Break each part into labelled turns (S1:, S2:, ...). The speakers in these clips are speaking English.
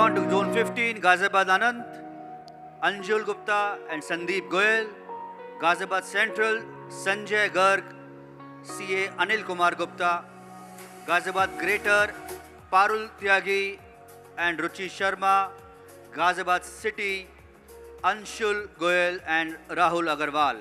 S1: on to Zone 15, Ghaziabad Anand, Anjul Gupta and Sandeep Goyal. Ghaziabad Central, Sanjay Garg, CA Anil Kumar Gupta. Ghaziabad Greater, Parul Tyagi and Ruchi Sharma. Ghaziabad City, Anshul Goyal and Rahul Agarwal.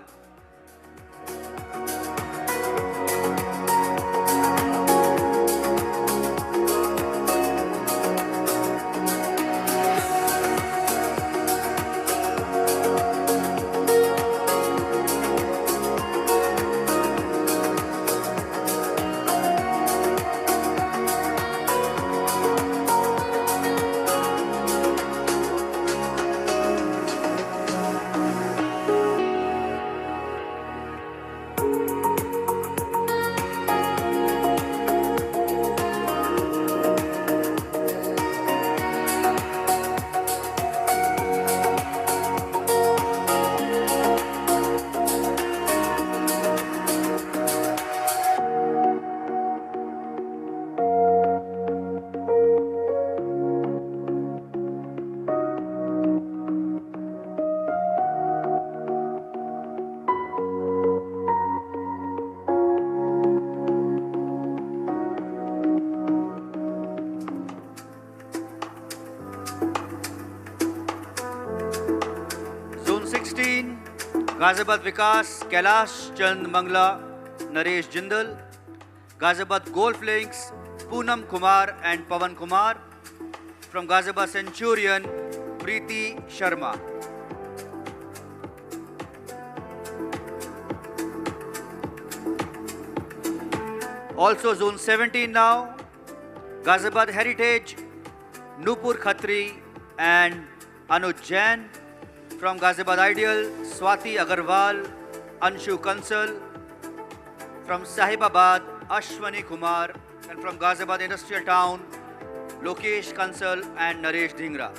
S1: Zone 16, Ghaziabad Vikas, Kailash Chand Mangla, Naresh Jindal. Ghaziabad Golf Links, Poonam Kumar and Pawan Kumar. From Ghaziabad Centurion, Preeti Sharma. Also Zone 17 now, Ghaziabad Heritage, Nupur Khatri and Anuj Jain. From Ghaziabad Ideal, Swati Agarwal, Anshu Kansal. From Sahibabad, Ashwani Kumar. And from Ghaziabad Industrial Town, Lokesh Kansal and Naresh Dhingra.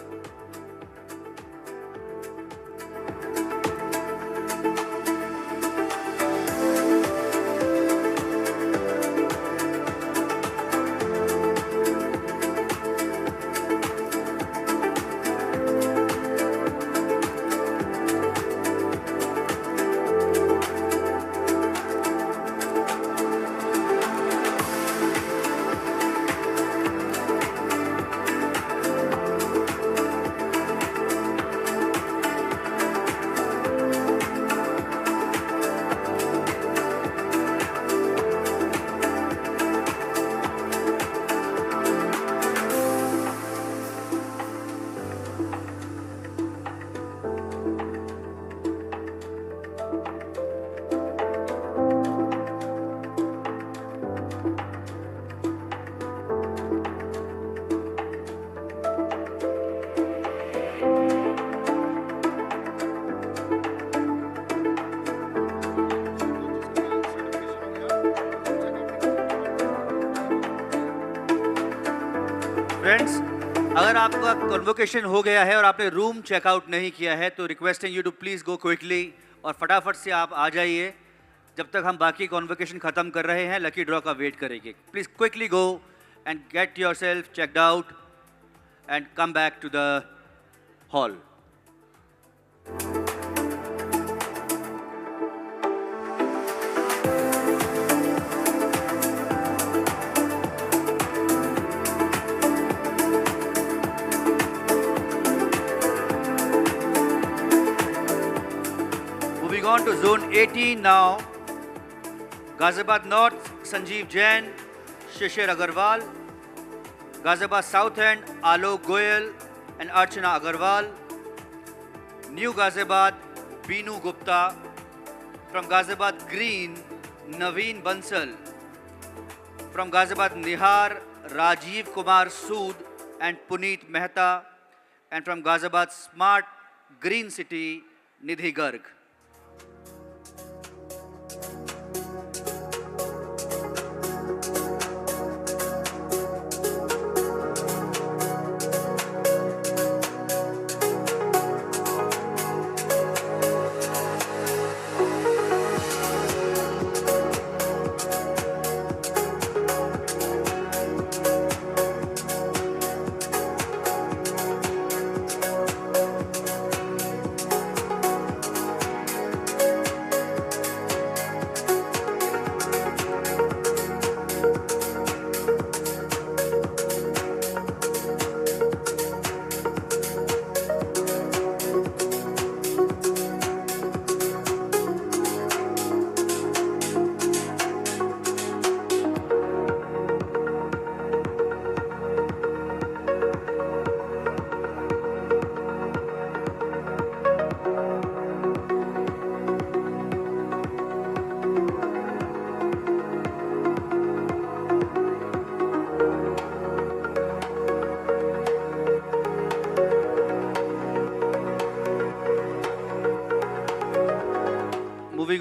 S1: Friends, अगर आपका convocation हो गया है और आपने room checkout नहीं किया है तो requesting you to please go quickly और फटाफट से आप आ जाइए जब तक हम बाकी कन्वोकेशन ख़त्म कर रहे हैं। लकी ड्रॉ का वेट करेंगे। Please quickly go and get yourself checked out and come back to the hall. Moving on to Zone 18 now. Ghaziabad North, Sanjeev Jain, Shishir Agarwal. Ghaziabad South End, Alok Goyal and Archana Agarwal. New Ghaziabad, Binu Gupta. From Ghaziabad Green, Naveen Bansal. From Ghaziabad Nihar, Rajiv Kumar Sood and Puneet Mehta. And from Ghaziabad Smart Green City, Nidhi Garg.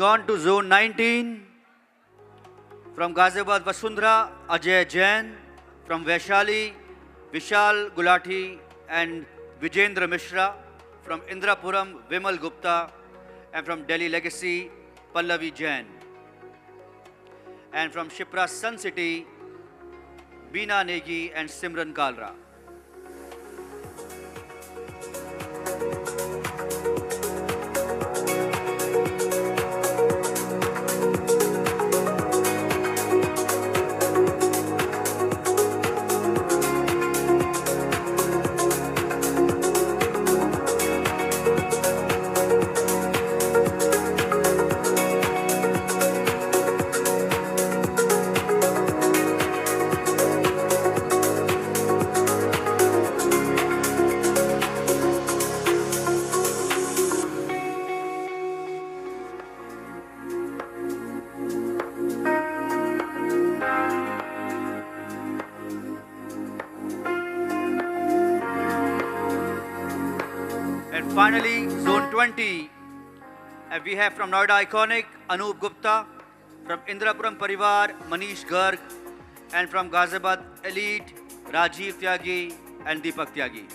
S1: on to Zone 19, from Ghaziabad Vasundhara, Ajay Jain. From Vaishali, Vishal Gulati and Vijendra Mishra. From Indrapuram, Vimal Gupta. And from Delhi Legacy, Pallavi Jain. And from Shipra Sun City, Beena Negi and Simran Kalra. And finally, Zone 20, we have from Noida Iconic, Anup Gupta, from Indrapuram Parivar, Manish Garg, and from Ghaziabad Elite, Rajiv Tyagi and Deepak Tyagi.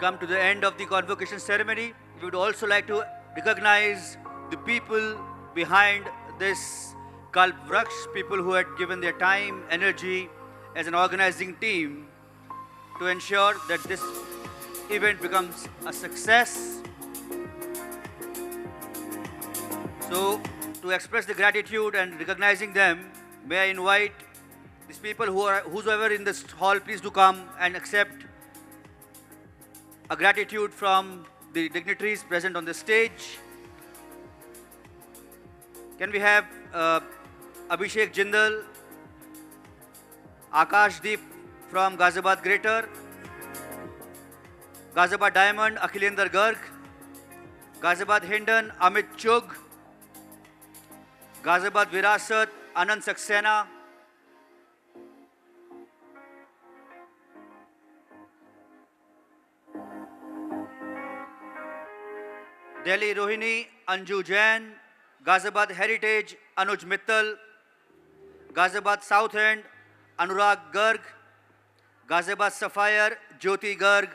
S1: Come to the end of the convocation ceremony. We would also like to recognize the people behind this Kalp Vraksh, people who had given their time, energy as an organizing team to ensure that this event becomes a success. So, to express the gratitude and recognizing them, may I invite these people whosoever in this hall, please do come and accept a gratitude from the dignitaries present on the stage. Can we have Abhishek Jindal, Akash Deep from Ghaziabad Greater, Ghaziabad Diamond, Akhilendra Garg, Ghaziabad Hindon, Amit Chugh, Ghaziabad Virasat, Anand Saxena, Delhi Rohini, Anju Jain, Ghaziabad Heritage, Anuj Mittal, Ghaziabad South End, Anurag Garg, Ghaziabad Sapphire, Jyoti Garg,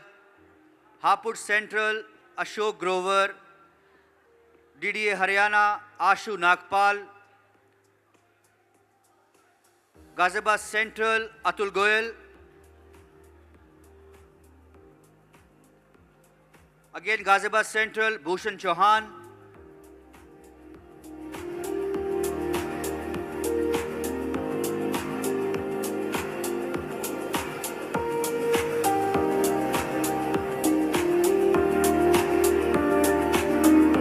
S1: Hapur Central, Ashok Grover, DDA Haryana, Ashu Nagpal, Ghaziabad Central, Atul Goyal, again Ghaziabad Central, Bhushan Chauhan,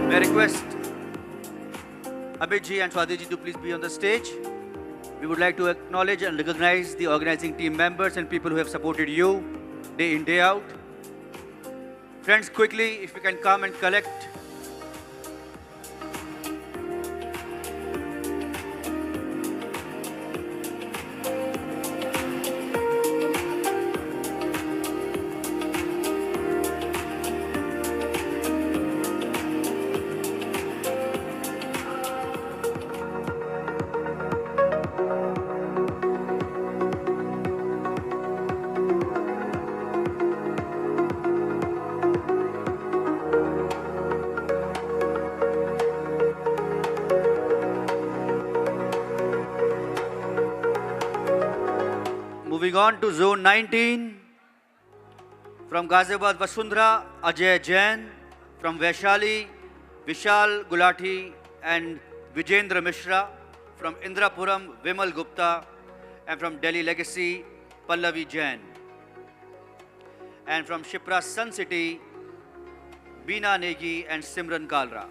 S1: may I request Abhijit and Swadiji to please be on the stage. We would like to acknowledge and recognize the organizing team members and people who have supported you day in, day out. Friends, quickly, if you can come and collect. Moving on to Zone 19. From Ghaziabad, Vasundhara, Ajay Jain. From Vaishali, Vishal Gulati and Vijendra Mishra. From Indrapuram, Vimal Gupta. And from Delhi Legacy, Pallavi Jain. And from Shipra Sun City, Beena Negi and Simran Kalra.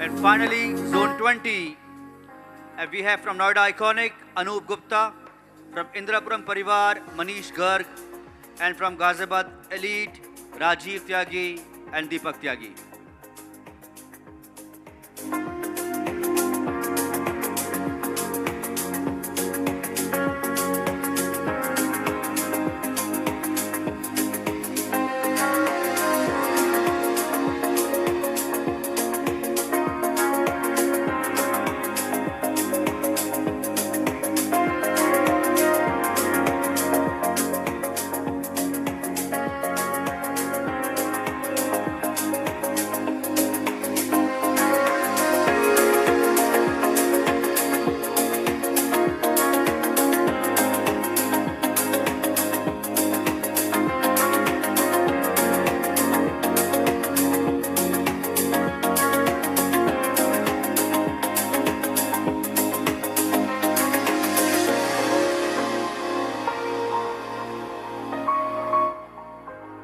S1: And finally, Zone 20. And we have from Noida Iconic, Anup Gupta. From Indrapuram Parivar, Manish Garg. And from Ghaziabad Elite, Rajiv Tyagi and Deepak Tyagi.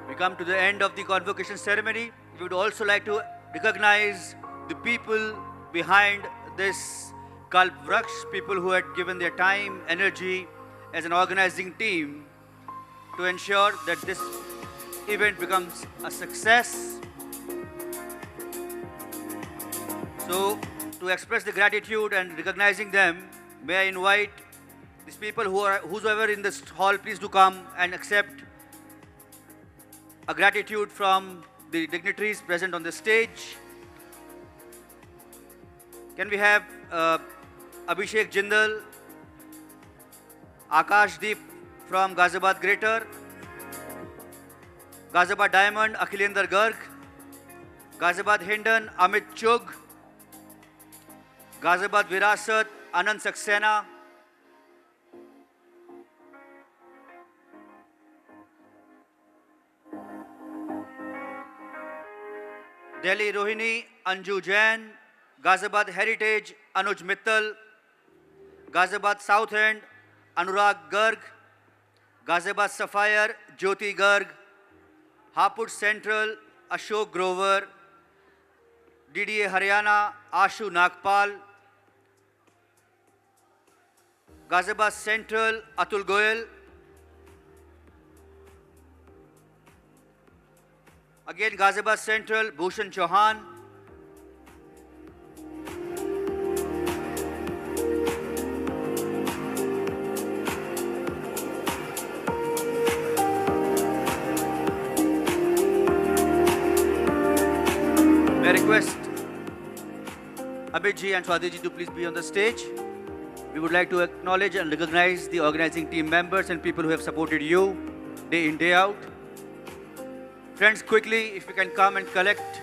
S1: We come to the end of the convocation ceremony. We would also like to recognize the people behind this Kalp Vraksh, people who had given their time, energy as an organizing team to ensure that this event becomes a success. So, to express the gratitude and recognizing them, may I invite these people whosoever in this hall, please do come and accept a gratitude from the dignitaries present on the stage. Can we have Abhishek Jindal, Akash Deep from Ghaziabad Greater, Ghaziabad Diamond, Akhilendra Garg, Ghaziabad Hindon, Amit Chugh, Ghaziabad Virasat, Anand Saxena, Delhi Rohini, Anju Jain, Ghaziabad Heritage, Anuj Mittal, Ghaziabad South End, Anurag Garg, Ghaziabad Sapphire, Jyoti Garg, Hapur Central, Ashok Grover, DDA Haryana, Ashu Nagpal, Ghaziabad Central, Atul Goyal, again Ghaziabad Central, Bhushan Chauhan, may I request Abid ji and Swadhi ji to please be on the stage. We would like to acknowledge and recognize the organizing team members and people who have supported you day in, day out. Friends, quickly, if you can come and collect.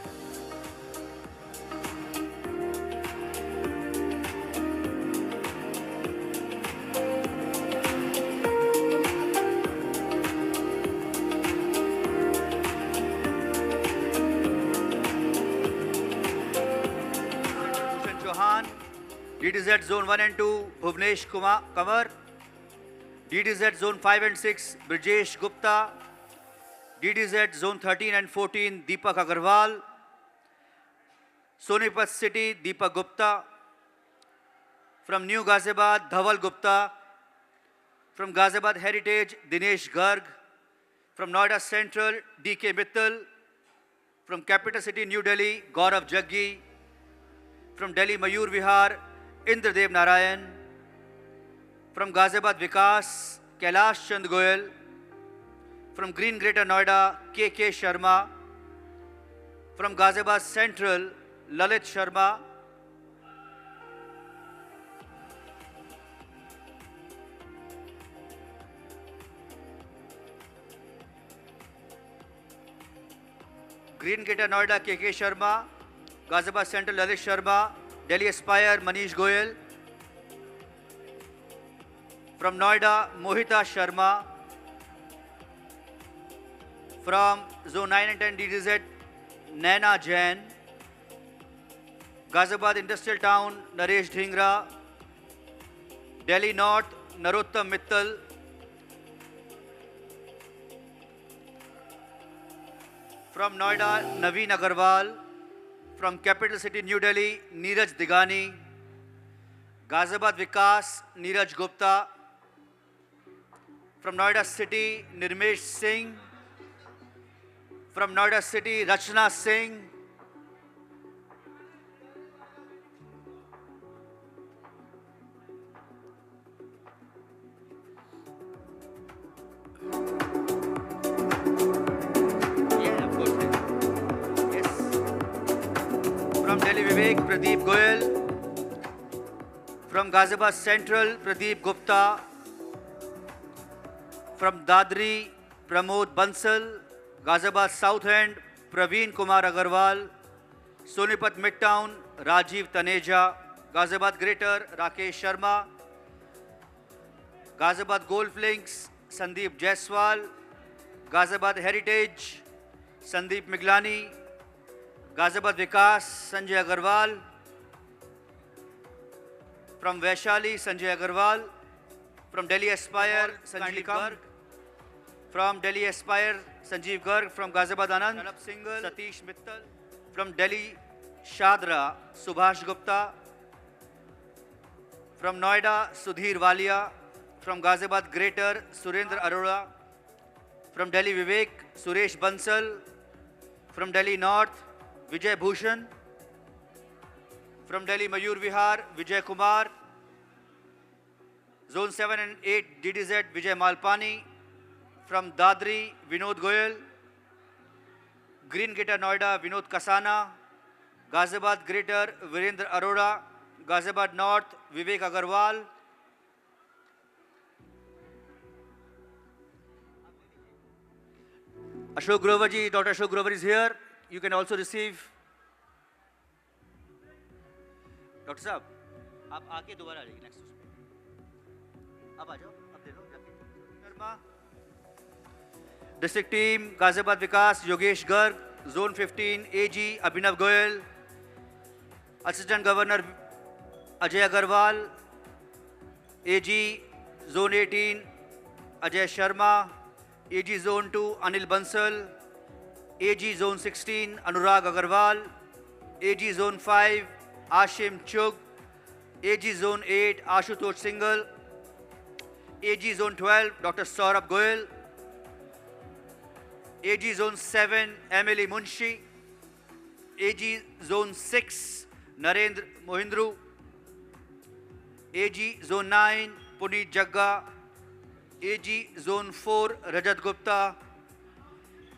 S1: Bhushan Chauhan, DDZ Zone 1 and 2, Bhuvnesh Kanwar, DDZ Zone 5 and 6, Brijesh Gupta, DDZ Zone 13 and 14, Deepak Agarwal, Sonipat City, Deepak Gupta, From New Ghaziabad, Dhaval Gupta. From Ghaziabad Heritage, Dinesh Garg. From Noida Central, D.K. Mittal. From Capital City, New Delhi, Gaurav Jaggi. From Delhi Mayur Vihar, Indradev Narayan. From Ghaziabad Vikas, Kailash Chand Goyal. From Green Greater Noida, K.K. Sharma. From Ghaziabad Central, Lalit Sharma. Green Greater Noida, K.K. Sharma. Ghaziabad Central, Lalit Sharma. Delhi Aspire, Manish Goyal. From Noida, Mohita Sharma. From Zone 9 and 10 DDZ, Naina Jain. Ghaziabad Industrial Town, Naresh Dhingra. Delhi North, Narottam Mittal. From Noida, Naveen Agarwal. From Capital City, New Delhi, Neeraj Digani. Ghaziabad Vikas, Neeraj Gupta. From Noida City, Nirmesh Singh. From Noida City, Rachna Singh. Yeah, of course. Yes. From Delhi Vivek, Pradeep Goyal. From Ghaziabad Central, Pradeep Gupta. From Dadri, Pramod Bansal. Ghaziabad South End, Praveen Kumar Agarwal. Sonipat Midtown, Rajiv Taneja. Ghaziabad Greater, Rakesh Sharma. Ghaziabad Golf Links, Sandeep Jaiswal. Ghaziabad Heritage, Sandeep Miglani. Ghaziabad Vikas, Sanjay Agarwal. From Vaishali, Sanjay Agarwal. From Delhi Aspire, Sanjeev Garg. From Delhi Aspire, Sanjeev Garg. From Ghaziabad Anand, Singhal, Satish Mittal. From Delhi Shadra, Subhash Gupta. From Noida, Sudhir Walia. From Ghaziabad Greater, Surendra Arora. From Delhi Vivek, Suresh Bansal. From Delhi North, Vijay Bhushan. From Delhi Mayur Vihar, Vijay Kumar. Zone 7 and 8 DDZ, Vijay Malpani. From Dadri, Vinod Goyal. Green Greater Noida, Vinod Kasana. Ghaziabad Greater, Virendra Arora. Ghaziabad North, Vivek Agarwal. Ashok Grover ji, Dr. Ashok Grover is here. You can also receive. Dr. Saab, आप आके दोबारा आ जाइए next उसमें. अब आ जाओ, अब दे दो जाके. Sharma. District team, Ghaziabad Vikas, Yogesh Garg. Zone 15, AG, Abhinav Goyal. Assistant Governor, Ajay Agarwal. AG, Zone 18, Ajay Sharma. AG Zone 2, Anil Bansal. AG Zone 16, Anurag Agarwal. AG Zone 5, Ashim Chug. AG Zone 8, Ashutosh Singhal. AG Zone 12, Dr. Saurabh Goyal. AG Zone 7, Emily Munshi. AG Zone 6, Narendra Mohindru. AG Zone 9, Puneet Jagga. AG Zone 4, Rajat Gupta.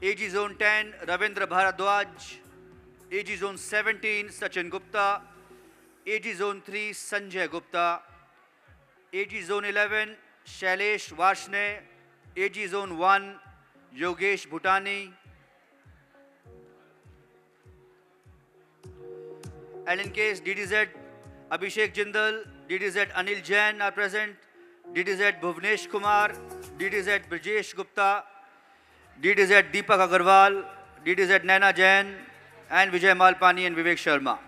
S1: AG Zone 10, Ravindra Bharadwaj. AG Zone 17, Sachin Gupta. AG Zone 3, Sanjay Gupta. AG Zone 11, Shailesh Varshne. AG Zone 1, Yogesh Bhutani. And in case DDZ Abhishek Jindal, DDZ Anil Jain are present, DDZ Bhuvnesh Kumar, DDZ Brijesh Gupta, DDZ Deepak Agarwal, DDZ Naina Jain, and Vijay Malpani and Vivek Sharma.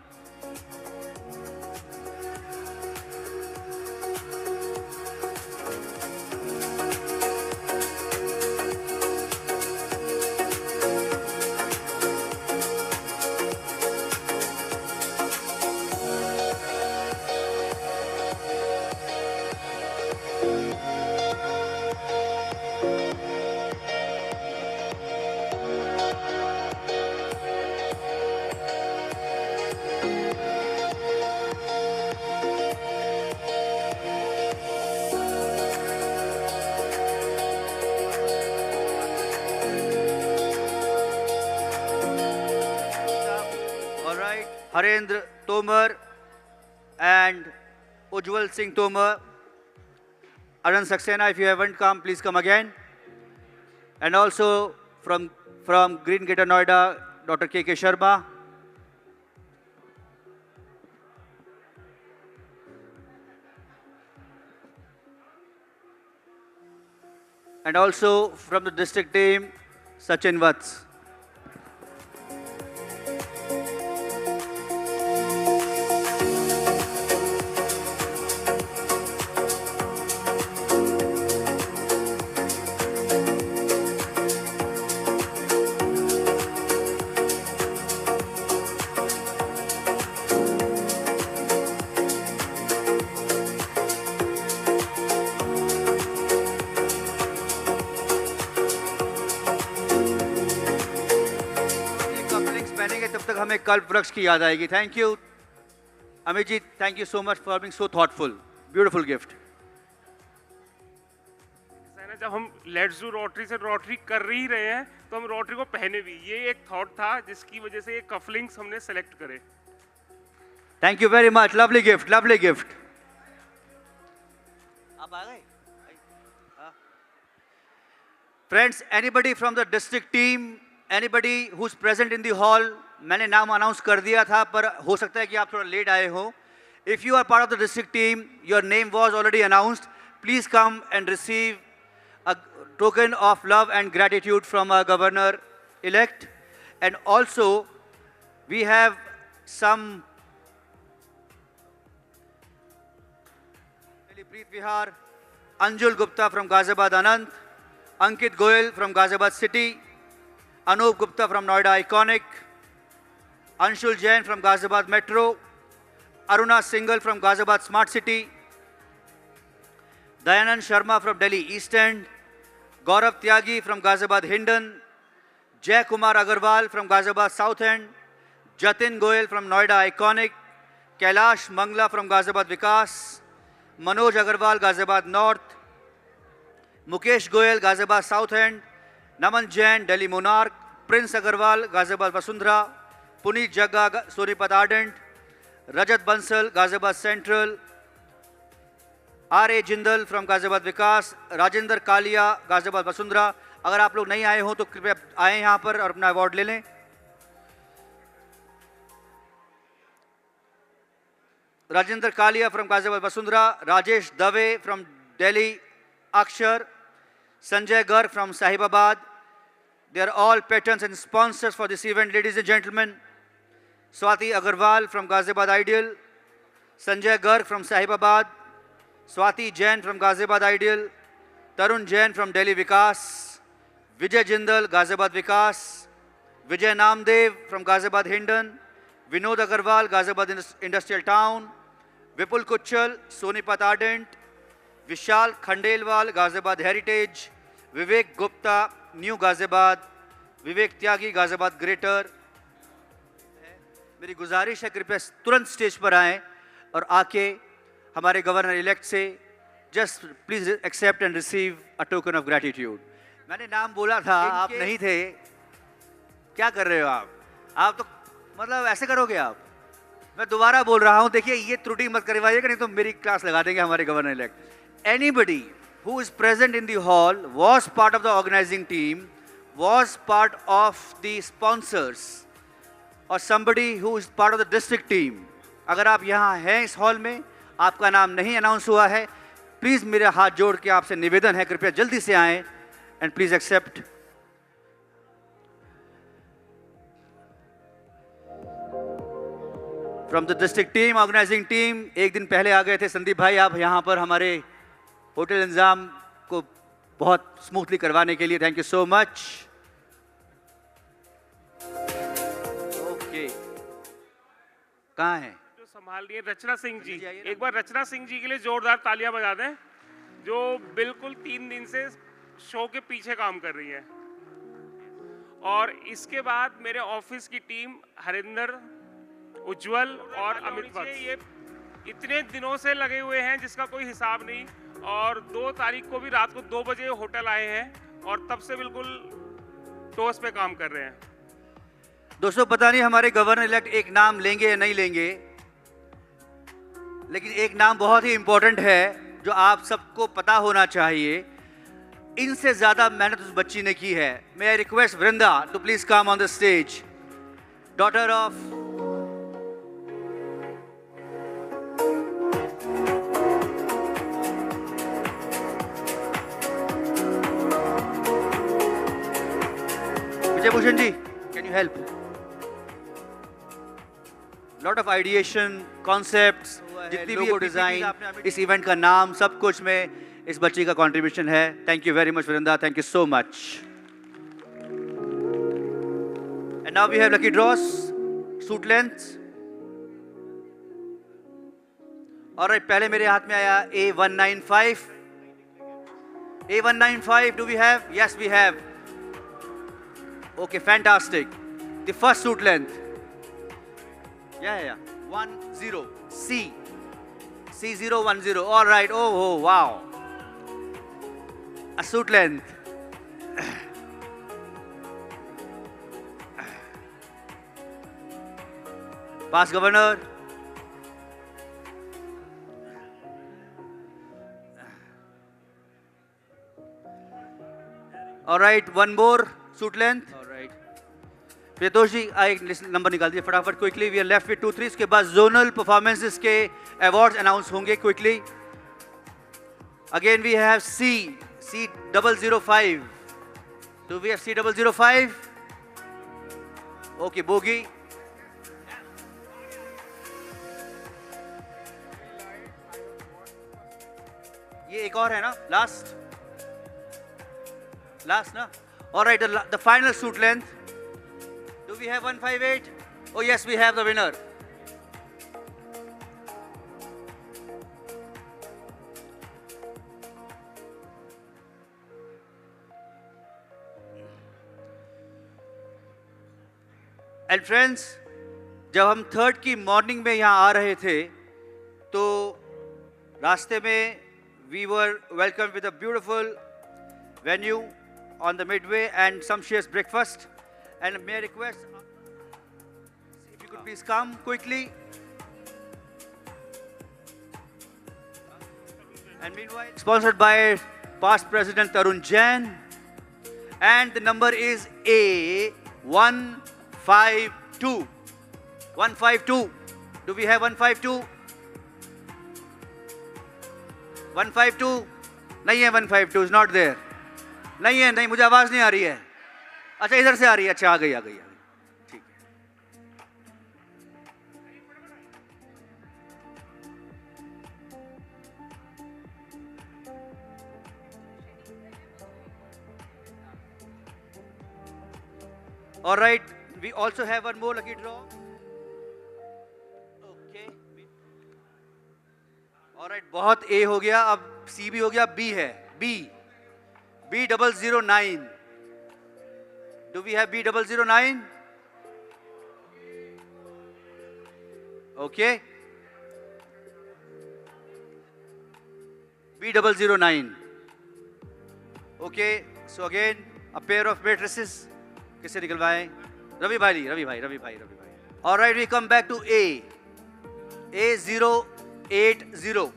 S1: Harendra Tomar and Ujjwal Singh Tomar. Anand Saxena, if you haven't come, please come again. And also from Green Greater Noida, Dr. K.K. Sharma. And also from the district team, Sachin Vats. तब तक हमें कल्प वृक्ष की याद आएगी. Thank you Amit ji, thank you so much for being so thoughtful. Beautiful gift.
S2: जब हम लेट्स डू रोटरी से रोटरी कर ही रहे हैं तो हम रोटरी को पहने भी, ये एक थॉट था जिसकी वजह से ये कफलिंग्स हमने सेलेक्ट करे.
S1: Thank you very much. Lovely gift, lovely gift. आप आ गए friends. Anybody from the district team, anybody who is present in the hall. मैंने नाम अनाउंस कर दिया था पर हो सकता है कि आप थोड़ा लेट आए हो. If you are part of the district team, your name was already announced. Please come and receive a token of love and gratitude from our governor elect. And also we have some Preet Vihar, Anjul Gupta from Ghaziabad Anand, Ankit Goyal from Ghaziabad City, Anup Gupta from Noida Iconic, Anshul Jain from Ghaziabad Metro, Aruna Singhal from Ghaziabad Smart City, Dayanand Sharma from Delhi East End, Gaurav Tyagi from Ghaziabad Hindon, Jay Kumar Agarwal from Ghaziabad South End, Jatin Goyal from Noida Iconic, Kailash Mangla from Ghaziabad Vikas, Manoj Agarwal Ghaziabad North, Mukesh Goyal Ghaziabad South End, Naman Jain Delhi Monarch, Prince Agarwal Ghaziabad Vasundhara, Puneet Jagga Sonipat Ardent, Rajat Bansal Ghaziabad Central, R.A. Jindal from Ghaziabad Vikas, Rajendra Kalia Ghaziabad Vasundhara. अगर आप लोग नहीं आए हो तो कृपया आए यहाँ पर और अपना अवार्ड ले लें. Rajendra Kalia from Ghaziabad Vasundhara, Rajesh Dave from Delhi Akshar, Sanjay Garg from Sahibabad. They are all patrons and sponsors for this event. Ladies and gentleman, Swati Agarwal from Ghaziabad Ideal, Sanjay Garg from Sahibabad, Swati Jain from Ghaziabad Ideal, Tarun Jain from Delhi Vikas, Vijay Jindal Ghaziabad Vikas, Vijay Namdev from Ghaziabad Hindon, Vinod Agarwal Ghaziabad Industrial Town, Vipul Kuchal Sonipat Ardent, Vishal Khandelwal Ghaziabad Heritage, Vivek Gupta New Ghaziabad, Vivek Tyagi Ghaziabad Greater. मेरी गुजारिश है कृपया तुरंत stage पर आएं और आके हमारे गवर्नर इलेक्ट से just please accept and receive a token of gratitude. मैंने नाम बोला था, आप नहीं थे. क्या कर रहे हो आप तो मतलब ऐसे करोगे आप. मैं दोबारा बोल रहा हूं, देखिए ये त्रुटि मत करवाइएगा नहीं तो मेरी क्लास लगा देंगे हमारे governor elect. Anybody who is present in the hall was part of the organising team, was part of the sponsors, और somebody who is part of the district team. अगर आप यहाँ हैं इस हॉल में, आपका नाम नहीं अनाउंस हुआ है, प्लीज मेरे हाथ जोड़ के आपसे निवेदन है कृपया जल्दी से आएं and please accept. From the district team, organising team, एक दिन पहले आ गए थे संदीप भाई आप यहाँ पर हमारे होटल इंतजाम को बहुत स्मूथली करवाने के लिए. Thank you so much. Okay, कहाँ हैं?
S2: संभाल रही है रचना सिंह जी. एक बार रचना सिंह जी के लिए जोरदार तालियां बजा दें, जो बिल्कुल 3 दिन से शो के पीछे काम कर रही है. और इसके बाद मेरे ऑफिस की टीम हरिंदर, उज्जवल और अमित वत्स, ये इतने दिनों से लगे हुए हैं जिसका कोई हिसाब नहीं. और 2 तारीख को भी रात को 2 बजे होटल आए हैं और तब से बिल्कुल टोस पे काम कर रहे हैं.
S1: दोस्तों पता नहीं हमारे गवर्नर इलेक्ट एक नाम लेंगे या नहीं लेंगे, लेकिन एक नाम बहुत ही इंपॉर्टेंट है जो आप सबको पता होना चाहिए। इनसे ज्यादा मेहनत उस बच्ची ने की है। May I request Vrinda to please come on the stage, daughter of Vijay Bhushan ji, can you help? Lot of ideation, concepts, जितनी भी डिजाइन, इस इवेंट का नाम, सब कुछ में इस बच्ची का कंट्रीब्यूशन है। Thank you very much Vrinda, thank you so much. And now we have lucky draws, suit length. और पहले मेरे हाथ में आया A195। A195, do we have? Yes, we have. Okay, fantastic. The first suit length. Yeah. 10 C. C010. All right. Oh, wow. A suit length. Past governor. All right, one more suit length. All right. Priyatosh जी, एक number निकाल दीजिए फटाफट quickly. We are left with 2 3। इसके बाद zonal performances के awards announce होंगे quickly. Again we have C005। Do we have C005? Okay, बोगी। ये एक और है ना, लास्ट ना? All right, the final suit length. Do we have 158? Oh yes, we have the winner. And friends, जब हम 3rd की मॉर्निंग में यहाँ आ रहे थे तो रास्ते में we were welcomed with a beautiful venue on the midway and sumptuous breakfast. And may I request if you could please come quickly. And meanwhile, sponsored by past President Tarun Jain, and the number is A152. 152. Do we have 152? 152? नहीं है 152, is not there. नहीं है, नहीं, मुझे आवाज नहीं आ रही है। अच्छा, इधर से आ रही है। अच्छा, आ गई। ठीक है। All right, we also have one more lucky draw. Okay. All right, बहुत A हो गया, अब C भी हो गया, B है। B009. Do we have B009? Okay. B009. Okay. So again, a pair of matrices. किससे निकलवाएं? रवि भाई। All right, we come back to A. A080.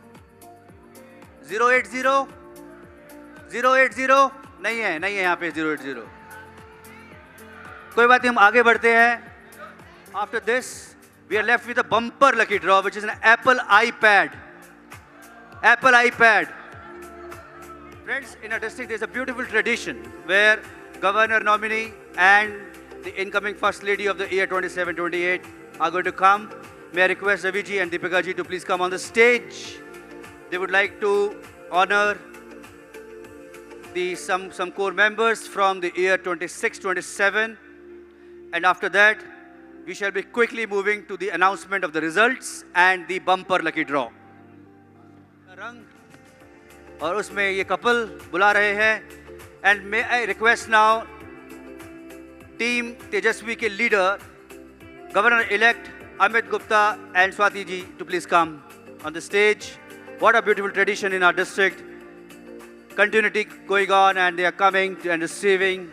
S1: 080? 080? नहीं है यहाँ पे 080। कोई बात नहीं, हम आगे बढ़ते हैं। After this, we are left with a bumper lucky draw, which is an Apple iPad. Friends, in our district, there's a beautiful tradition where governor nominee and the incoming first lady of the year 27-28 are going to come. May I request Ravi ji and Deepika ji to please come on the stage. They would like to honor some core members from the year 26-27. And after that, we shall be quickly moving to the announcement of the results and the bumper lucky draw. और उसमें ये couple बुला रहे हैं. And may I request now Team Tejasvi के leader, Governor-elect Amit Gupta and Swati ji to please come on the stage. What a beautiful tradition in our district. Continuity going on, and they are coming and receiving.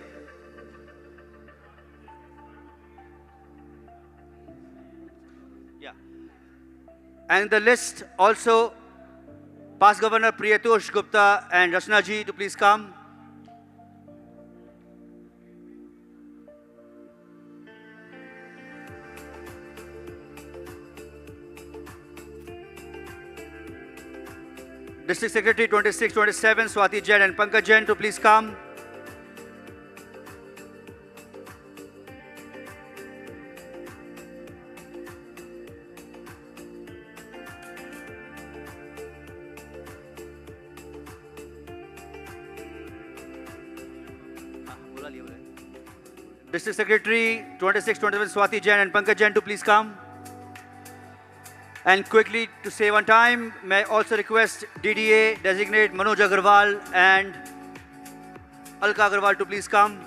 S1: And the list also, past Governor Priyatosh Gupta and Rachna ji to please come. District Secretary 26-27, Swati Jain and Pankaj Jain to please come. District Secretary 26-27, Swati Jain and Pankaj Jain to please come. And quickly, to save on time, may I also request DDA designate Manoj Agarwal and Alka Agarwal to please come.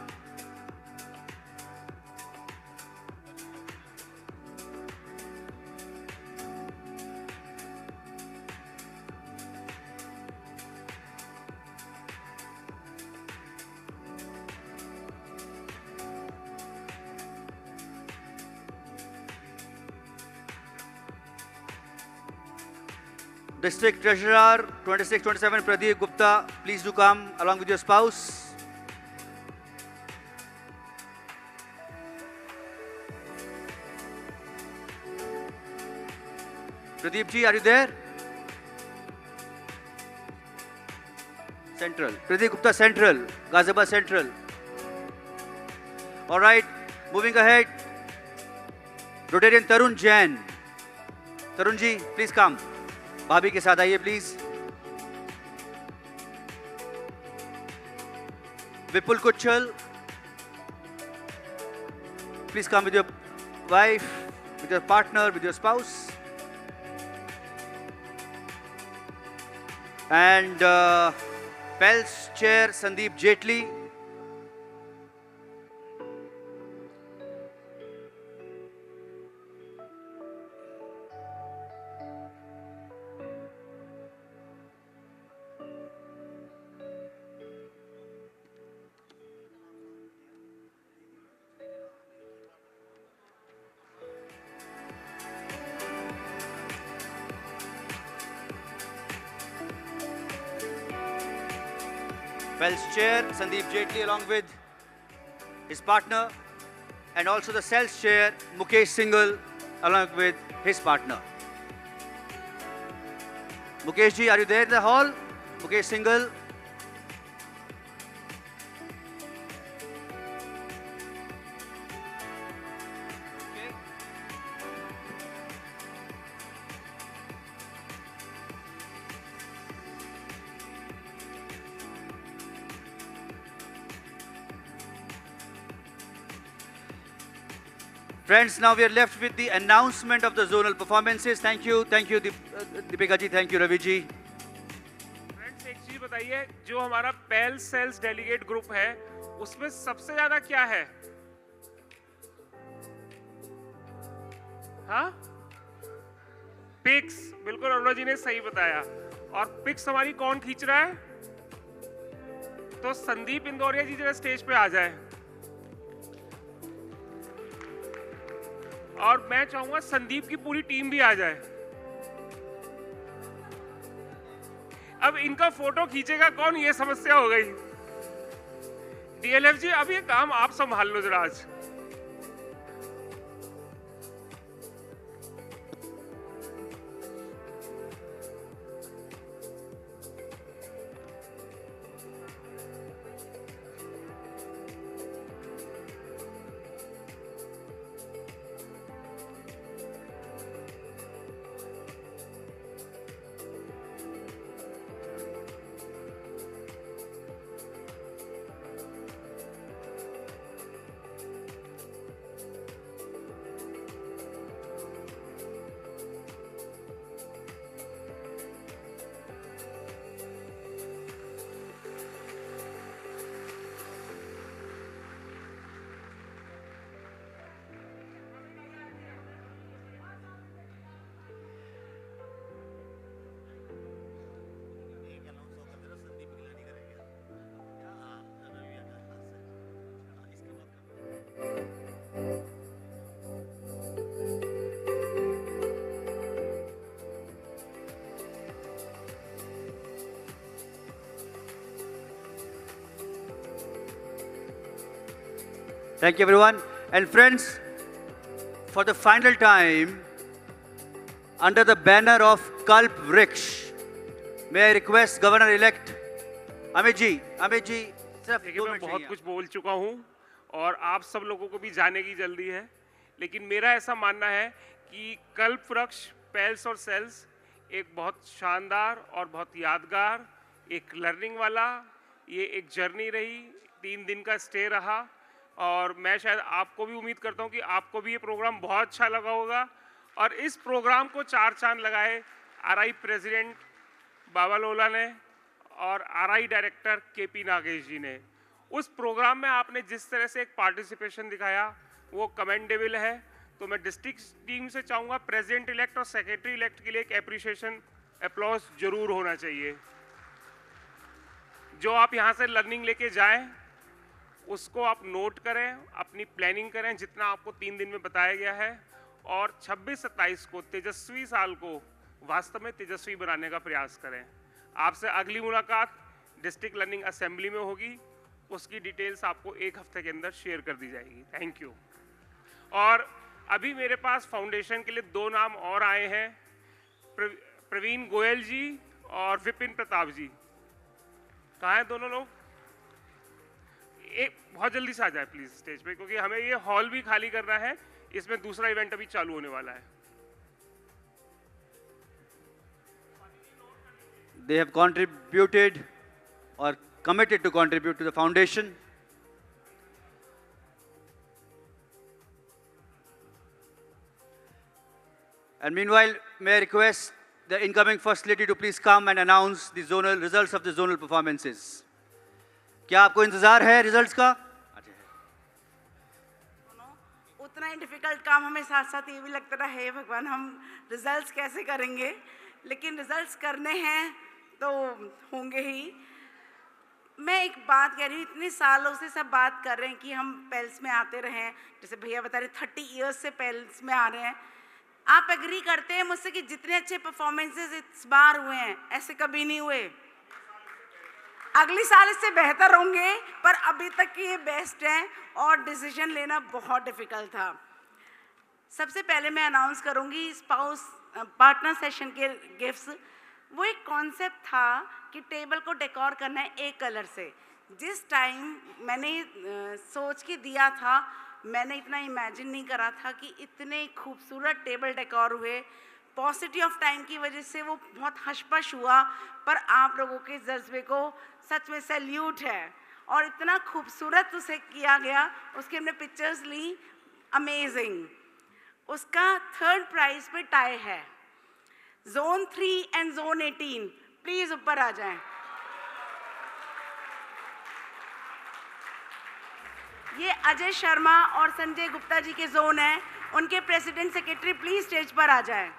S1: District Treasurer 26-27, Pradeep Gupta, please do come along with your spouse. Pradeep ji, are you there? Central. Pradeep Gupta, Central. Ghaziabad Central. All right, moving ahead. Rotarian Tarun Jain. Tarun ji, please come. भाभी के साथ आइए please. Vipul Kuchal, please come with your wife, with your partner, with your spouse. And PELS Chair Sandeep Jetli. PELS Chair Sandeep Jetli along with his partner, and also the CELS Chair Mukesh Singhal along with his partner. Mukesh ji, are you there in the hall? Mukesh Singhal. Friends, now we are left with the announcement of the zonal performances. Thank you, Deepika ji, thank you, Ravi ji.
S2: Friends, एक चीज बताइए, जो हमारा PELS sales delegate group है, उसमें सबसे ज्यादा क्या है? हाँ? पिक्स, बिल्कुल अरुणा जी ने सही बताया. और पिक्स हमारी कौन खींच रहा है? तो संदीप इंदौरिया जी जरा स्टेज पे आ जाए. और मैं चाहूंगा संदीप की पूरी टीम भी आ जाए. अब इनका फोटो खींचेगा कौन, ये समस्या हो गई. डीएलएफ जी, अब ये काम आप संभाल लो जरा आज.
S1: Thank you, everyone. And friends, for the final time, under the banner of Kalp Vriksh, may I request Governor-elect Amit ji, सिर्फ
S2: देखिए
S1: 2
S2: मैं
S1: मिनट
S2: बहुत
S1: चाहिए
S2: कुछ बोल चुका हूँ और आप सब लोगों को भी जाने की जल्दी है, लेकिन मेरा ऐसा मानना है कि कल्प वृक्ष पेल्स और सेल्स एक बहुत शानदार और बहुत यादगार, एक लर्निंग वाला, ये एक जर्नी रही, 3 दिन का स्टे रहा और मैं शायद आपको भी उम्मीद करता हूँ कि आपको भी ये प्रोग्राम बहुत अच्छा लगा होगा। और इस प्रोग्राम को 4 चांद लगाए आरआई प्रेसिडेंट बाबा लोला ने और आरआई डायरेक्टर केपी नागेश जी ने। उस प्रोग्राम में आपने जिस तरह से एक पार्टिसिपेशन दिखाया वो कमेंडेबल है। तो मैं डिस्ट्रिक्ट टीम से चाहूँगा प्रेसिडेंट इलेक्ट और सेक्रेटरी इलेक्ट के लिए एक एप्रिसिएशन अप्लॉज जरूर होना चाहिए। जो आप यहाँ से लर्निंग लेके जाएं उसको आप नोट करें, अपनी प्लानिंग करें जितना आपको 3 दिन में बताया गया है और 26-27 को तेजस्वी साल को वास्तव में तेजस्वी बनाने का प्रयास करें। आपसे अगली मुलाकात डिस्ट्रिक्ट लर्निंग असेंबली में होगी, उसकी डिटेल्स आपको 1 हफ्ते के अंदर शेयर कर दी जाएगी। Thank you. और अभी मेरे पास फाउंडेशन के लिए 2 नाम और आए हैं, प्रवीण गोयल जी और विपिन प्रताप जी। कहाँ हैं दोनों लोग? एक बहुत जल्दी से आ जाए प्लीज स्टेज पे, क्योंकि हमें ये हॉल भी खाली करना है, इसमें दूसरा इवेंट अभी चालू होने वाला है।
S1: They have contributed or committed to contribute to the foundation. And meanwhile, may I request the incoming First Lady to please come and announce the zonal results of the zonal performances. क्या आपको इंतजार है results का?
S3: उतना ही difficult काम हमें साथ साथ ये भी लगता था, हे भगवान हम रिजल्ट्स कैसे करेंगे, लेकिन रिजल्ट्स करने हैं तो होंगे ही। मैं एक बात कह रही हूँ, इतने सालों से सब बात कर रहे हैं कि हम पेल्स में आते रहे हैं, जैसे भैया बता रहे 30 इयर्स से पेल्स में आ रहे हैं। आप एग्री करते हैं मुझसे कि जितने अच्छे परफॉर्मेंसेस इस बार हुए हैं ऐसे कभी नहीं हुए? अगली साल इससे बेहतर होंगे, पर अभी तक की ये बेस्ट हैं और डिसीजन लेना बहुत डिफिकल्ट था। सबसे पहले मैं अनाउंस करूंगी स्पाउस पार्टनर सेशन के गिफ्ट्स। वो एक कॉन्सेप्ट था कि टेबल को डेकोर करना है एक कलर से। जिस टाइम मैंने सोच के दिया था, मैंने इतना इमेजिन नहीं करा था कि इतने खूबसूरत टेबल डेकोर हुए। पॉसिटी ऑफ टाइम की वजह से वो बहुत हशपश हुआ, पर आप लोगों के जज्बे को सच में सैल्यूट है और इतना खूबसूरत उसे किया गया। उसकी हमने पिक्चर्स ली, अमेजिंग। उसका 3rd प्राइज पे टाई है। जोन 3 एंड जोन 18 प्लीज ऊपर आ जाएं। ये अजय शर्मा और संजय गुप्ता जी के जोन है, उनके प्रेसिडेंट सेक्रेटरी प्लीज स्टेज पर आ जाएं।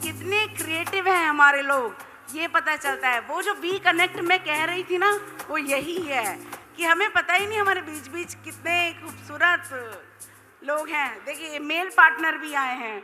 S3: कितने क्रिएटिव हैं हमारे लोग, ये पता चलता है। वो जो वी कनेक्ट में कह रही थी ना, वो यही है कि हमें पता ही नहीं हमारे बीच बीच कितने खूबसूरत लोग हैं। देखिए मेल पार्टनर भी आए हैं।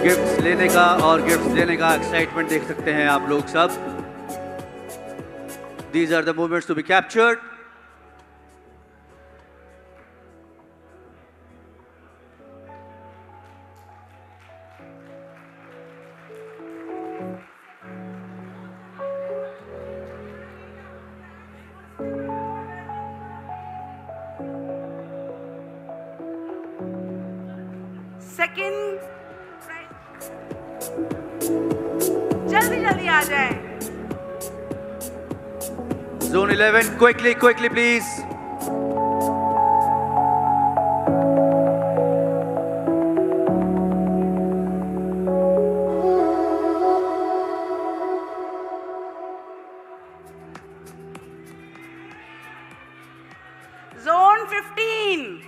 S1: गिफ्ट्स लेने का और गिफ्ट्स देने का एक्साइटमेंट देख सकते हैं आप लोग सब। These are the moments to be captured.
S3: Second जल्दी जल्दी आ जाए।
S1: Zone 11, quickly, quickly, please.
S3: Zone 15.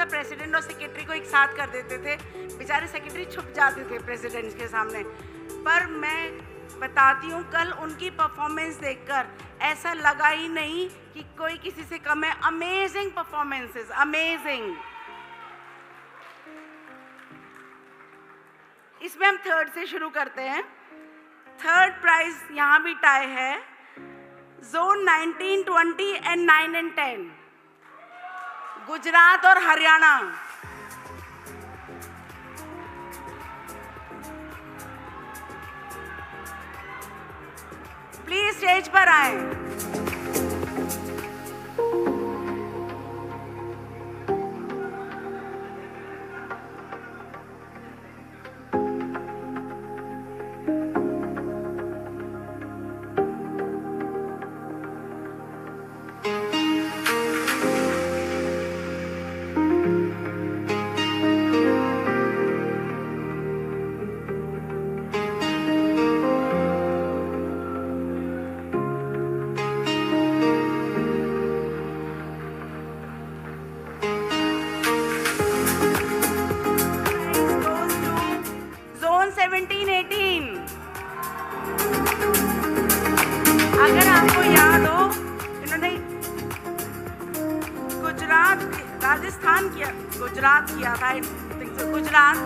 S3: President और सेक्रेटरी को एक साथ कर देते थे, बेचारे सेक्रेटरी छुप जाते थे प्रेसिडेंट के सामने। पर मैं बताती हूँ, कल उनकी परफॉर्मेंस देखकर ऐसा लगा ही नहीं कि कोई किसी से कम है। Amazing performances, amazing. इसमें हम थर्ड से शुरू करते हैं। थर्ड प्राइज यहाँ भी टाई है। जोन 19, 20 एंड 9 एंड 10, गुजरात और हरियाणा। प्लीज स्टेज पर आए। अगर आपको याद हो, इन्होंने राजस्थान किया, गुजरात किया था, गुजरात,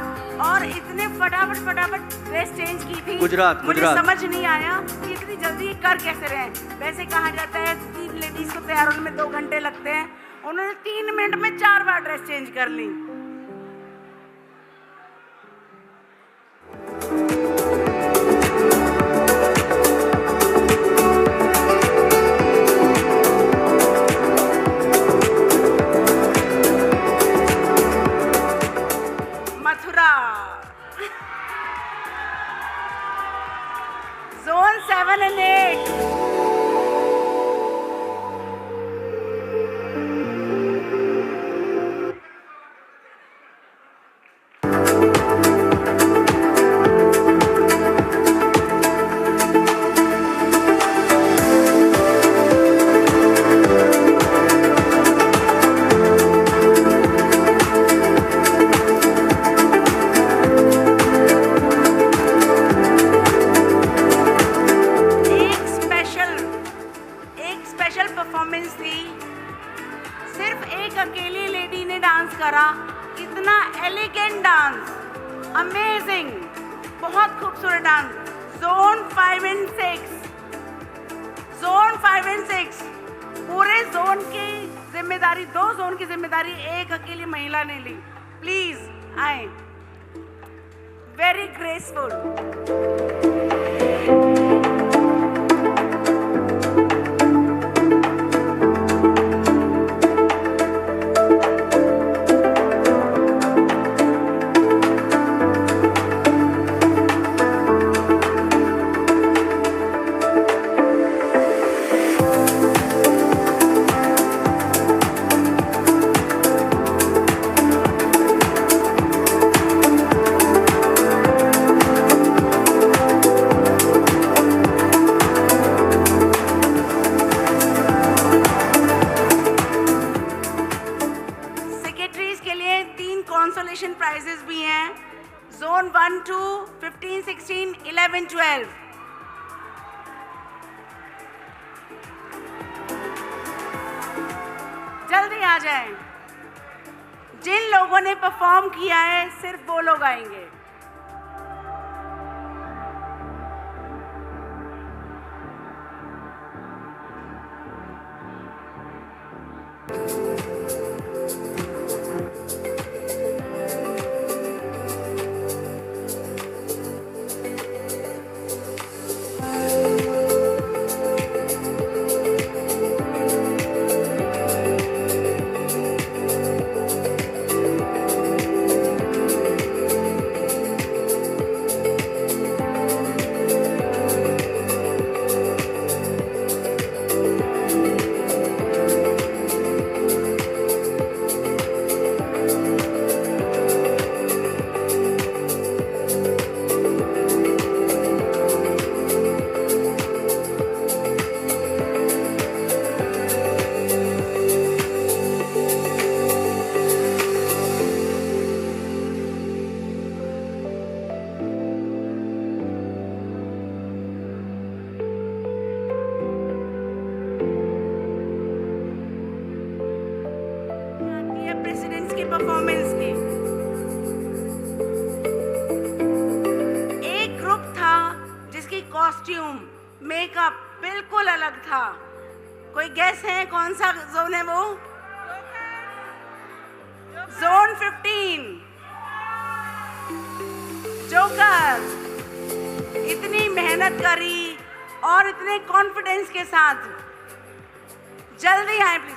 S3: और इतने फटाफट ड्रेस चेंज की थी।
S1: गुजरात
S3: मुझे समझ नहीं आया कि इतनी जल्दी कर कैसे रहे। वैसे कहा जाता है 3 लेडीज को तैयार होने में 2 घंटे लगते हैं, उन्होंने 3 मिनट में 4 बार ड्रेस चेंज कर ली। Zone 7 and 8. परफॉर्मेंस थी, सिर्फ एक अकेली लेडी ने डांस करा, इतना एलिगेंट डांस, अमेजिंग, बहुत खूबसूरत डांस। जोन 5 एंड 6, पूरे जोन की जिम्मेदारी, 2 जोन की जिम्मेदारी एक अकेली महिला ने ली। प्लीज आए, वेरी ग्रेसफुल। कंसोलेशन प्राइजेस भी हैं। जोन 1, 2, 15, 16, 11, 12। जल्दी आ जाएं। जिन लोगों ने परफॉर्म किया है सिर्फ वो लोग आएंगे। प्रेसिडेंट्स की परफॉर्मेंस की एक ग्रुप था जिसकी कॉस्ट्यूम मेकअप बिल्कुल अलग था। कोई गैस है कौन सा जोन है वो? Zone 15 joker. इतनी मेहनत करी और इतने कॉन्फिडेंस के साथ। जल्दी आए प्लीज।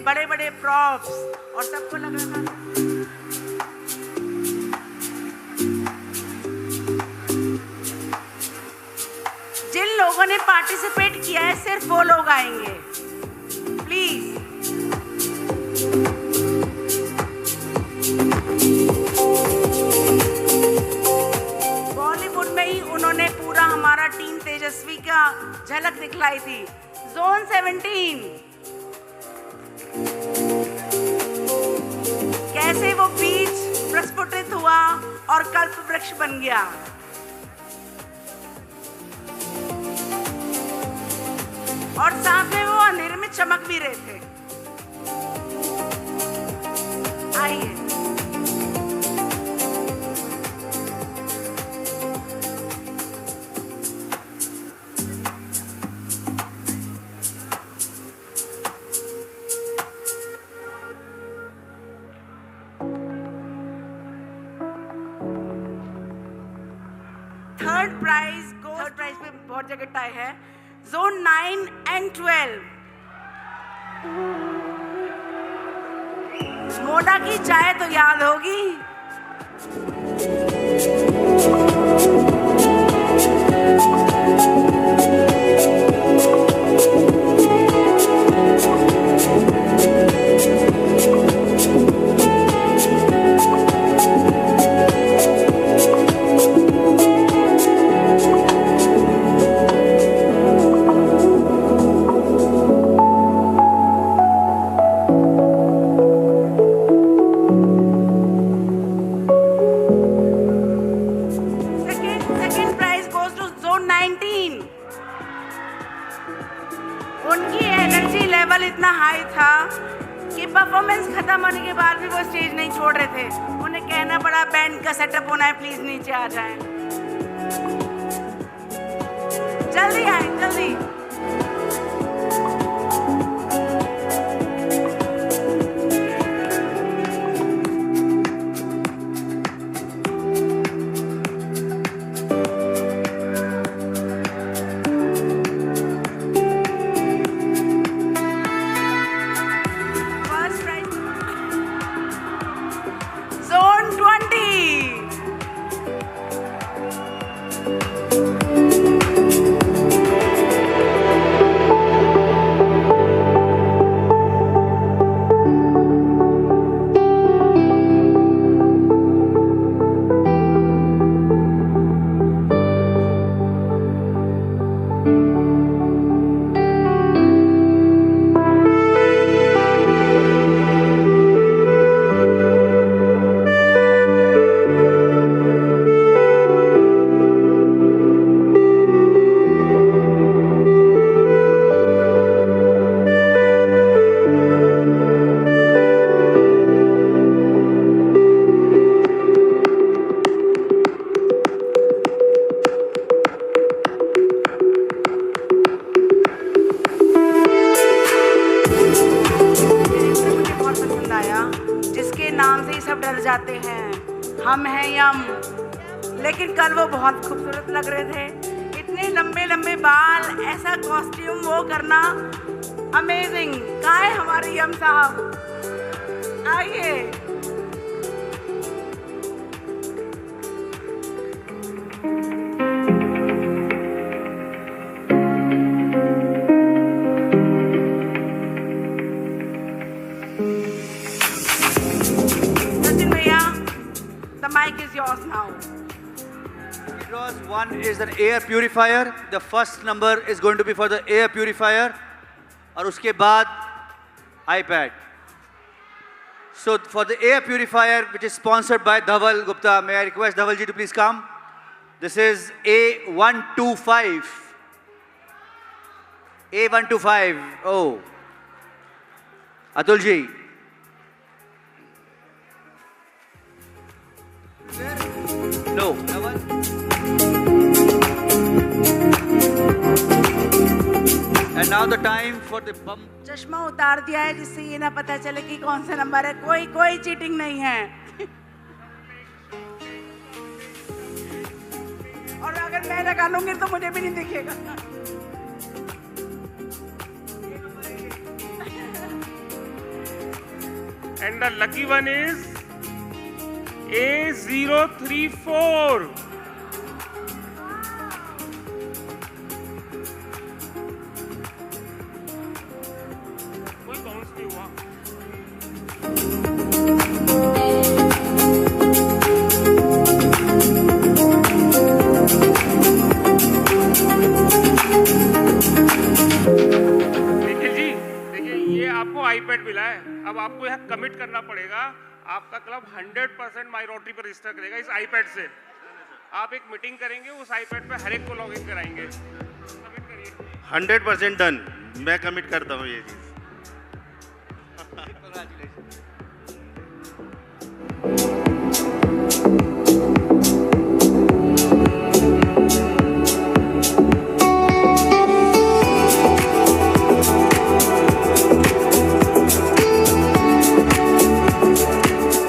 S3: बड़े बड़े प्रॉप्स और सबको लग रहा था जिन लोगों ने पार्टिसिपेट किया है सिर्फ वो लोग आएंगे प्लीज। बॉलीवुड में ही उन्होंने पूरा हमारा टीम तेजस्वी का झलक दिखलाई थी। जोन 17 कैसे वो बीज प्रस्फुटित हुआ और कल्प वृक्ष बन गया। और साथ में वो अंधेरे में चमक भी रहे थे। आइए थर्ड प्राइज पे बहुत जगह टाई है। जोन 9 and 12 मोटा की चाय तो याद होगी। उनकी एनर्जी लेवल इतना हाई था कि परफॉर्मेंस खत्म होने के बाद भी वो स्टेज नहीं छोड़ रहे थे। उन्हें कहना पड़ा बैंड का सेटअप होना है, प्लीज नीचे आ जाएं। जल्दी आए जल्दी। डर जाते हैं, हम हैं यम। लेकिन कल वो बहुत खूबसूरत लग रहे थे, इतने लंबे लंबे बाल, ऐसा कॉस्ट्यूम वो करना, अमेजिंग। कहाँ है हमारे यम साहब, आइए। सचिन भैया, the mic is yours now.
S1: Draws. One is an air purifier. The first number is going to be for the air purifier. और उसके बाद iPad. So for the air purifier, which is sponsored by Dhaval Gupta, may I request Dhaval ji to please come? This is A125. A125. Oh. Atul ji. No. Dhaval. And now the time for the bump.
S3: चश्मा उतार दिया है जिससे ये ना पता चले कि कौन सा नंबर है। कोई चीटिंग नहीं है। और अगर मैं लगा लूंगी तो मुझे भी नहीं दिखेगा।
S2: And the lucky one is A034. कोई बाउंस नहीं हुआ। देखिए जी, देखिए ये आपको आईपैड मिला है। अब आपको यहाँ कमिट करना पड़ेगा। आपका क्लब 100% माई रोटरी पर रजिस्टर करेगा इस आईपैड से। आप एक मीटिंग करेंगे, उस आईपैड पे हर एक को लॉगिन कराएंगे। कमिट करिए।
S4: 100% डन। मैं कमिट करता हूँ ये चीज़।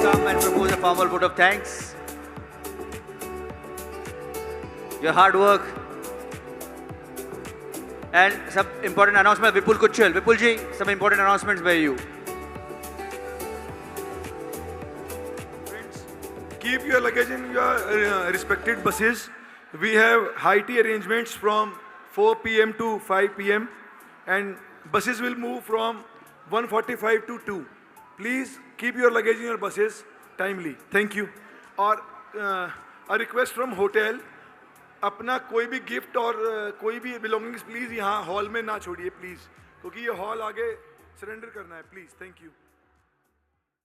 S1: Come and propose a formal vote of thanks. Your hard work. And some important announcement. Vipul Kuchhal. Vipul ji, some important announcements by you.
S5: Friends, keep your luggage in your respected buses. We have high tea arrangements from 4 p.m. to 5 p.m. and buses will move from 1:45 to 2. Please keep your luggage in your buses timely. Thank you. और a request from hotel, अपना कोई भी gift और कोई भी belongings please यहाँ hall में ना छोड़िए प्लीज़, क्योंकि ये हॉल आगे सरेंडर करना है प्लीज़। Thank you.